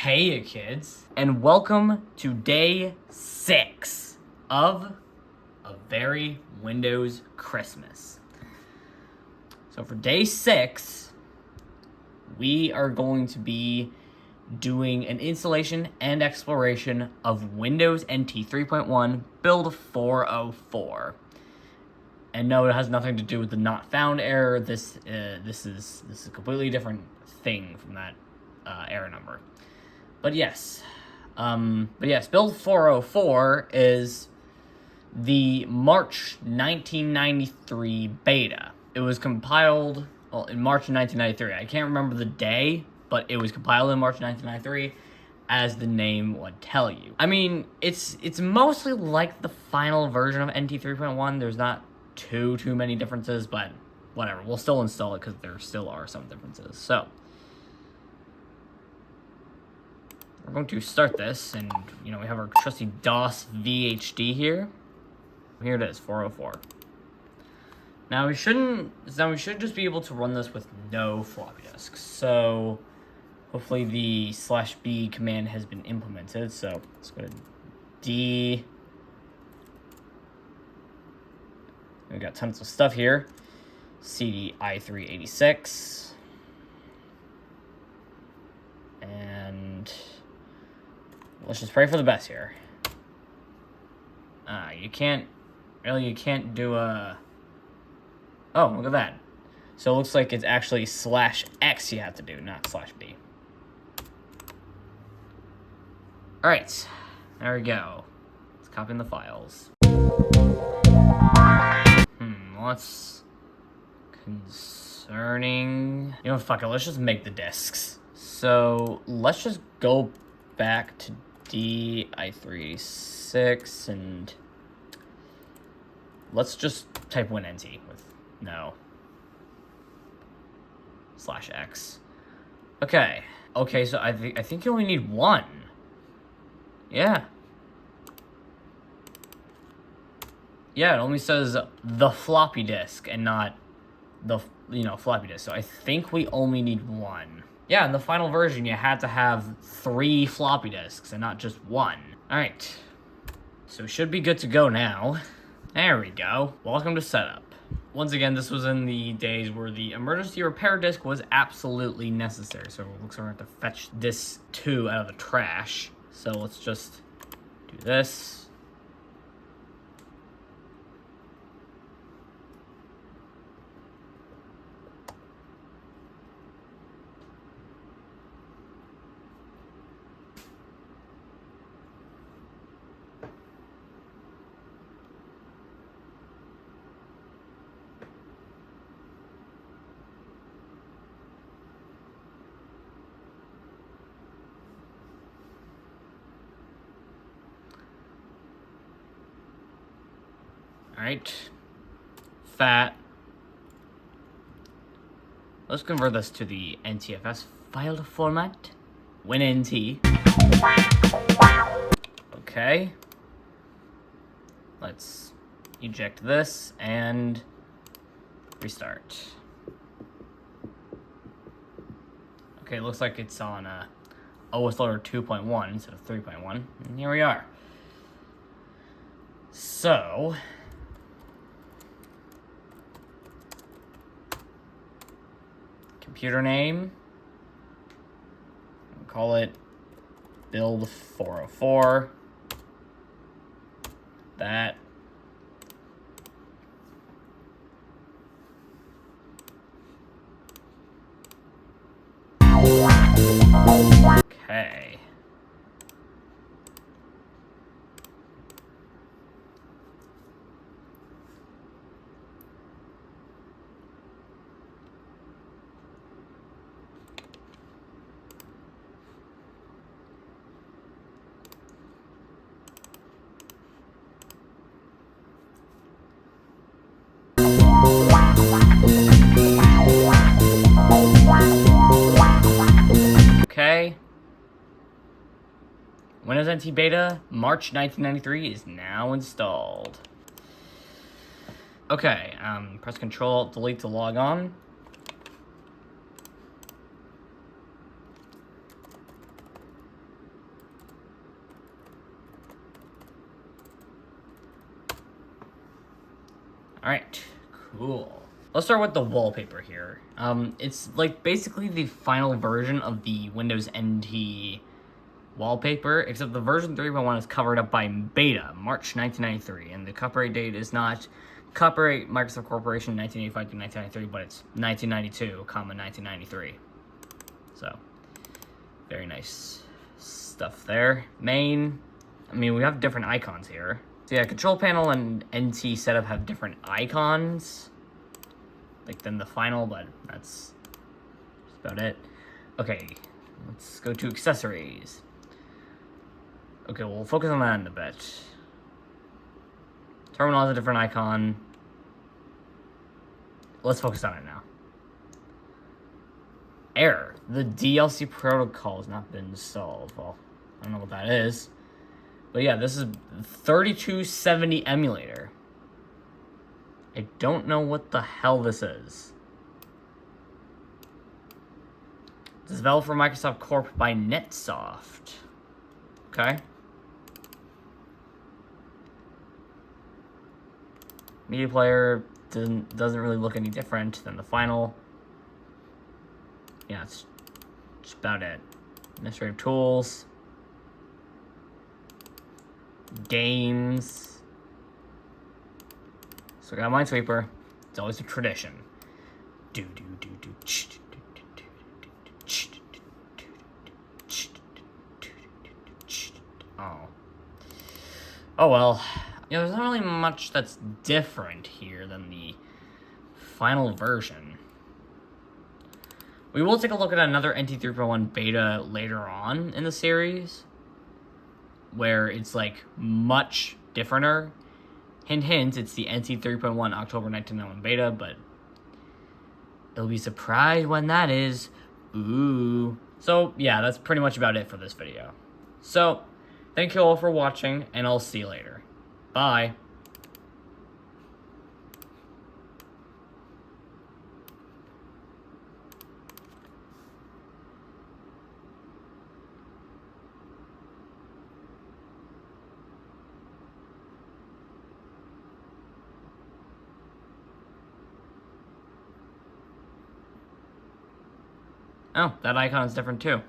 Hey kids, and welcome to day 6 of a very Windows Christmas. So for day 6, we are going to be doing an installation and exploration of Windows NT 3.1 build 404. And no, it has nothing to do with the not found error. This is a completely different thing from that error number. But yes, build 404 is the March 1993 beta. It was compiled in March of 1993. I can't remember the day, but it was compiled in March 1993, as the name would tell you. I mean, it's mostly like the final version of NT 3.1. There's not too many differences, but whatever. We'll still install it because there still are some differences. So we're going to start this, and we have our trusty DOS VHD here. Here it is, 404. Now we should just be able to run this with no floppy disks. So hopefully the /b command has been implemented. So let's go to D. We got tons of stuff here. CD i386. And let's just pray for the best here. You can't do a... Oh, look at that. So it looks like it's actually /x you have to do, not /b. Alright, there we go. Let's copy in the files. What's concerning? Fuck it, let's just make the disks. So let's just go back to D i386 and let's just type WinNT with no /x. Okay, so I think you only need one. Yeah, it only says the floppy disk and not the floppy disk. So I think we only need one. Yeah, in the final version, you had to have 3 floppy disks and not just one. All right, so should be good to go now. There we go. Welcome to setup. Once again, this was in the days where the emergency repair disk was absolutely necessary. So it looks like we're going to have to fetch this 2 out of the trash. So let's just do this. Alright, fat. Let's convert this to the NTFS file format. WinNT. Okay. Let's eject this and restart. Okay, looks like it's on OS Loader 2.1 instead of 3.1. And here we are. So computer name, call it build 404. That. Okay. Okay. Windows NT Beta, March 1993 is now installed. Okay, press Control-Delete to log on. Alright, cool. Let's start with the wallpaper here. It's like basically the final version of the Windows NT wallpaper, except the version 3.1 is covered up by beta, March 1993, and the copyright date is not Copyright Microsoft Corporation 1985 to 1993, but it's 1992, 1993. So, very nice stuff there. Main, I mean, we have different icons here. So yeah, control panel and NT setup have different icons, like than the final, but that's about it. Okay, let's go to accessories. Okay, we'll focus on that in a bit. Terminal has a different icon. Let's focus on it now. Error. The DLC protocol has not been installed. Well, I don't know what that is. But yeah, this is 3270 emulator. I don't know what the hell this is. This is developed for Microsoft Corp by NetSoft. Okay. Media player doesn't really look any different than the final. Yeah, it's just about it. Administrative tools. Games. So we got Minesweeper. It's always a tradition. Oh. Oh well. You know, there's not really much that's different here than the final version. We will take a look at another NT 3.1 beta later on in the series, where it's like much differenter. Hint, hint, it's the NT 3.1 October 1991 beta, but it'll be surprised when that is. Ooh. So yeah, that's pretty much about it for this video. So, thank you all for watching, and I'll see you later. Bye. Oh, that icon is different too.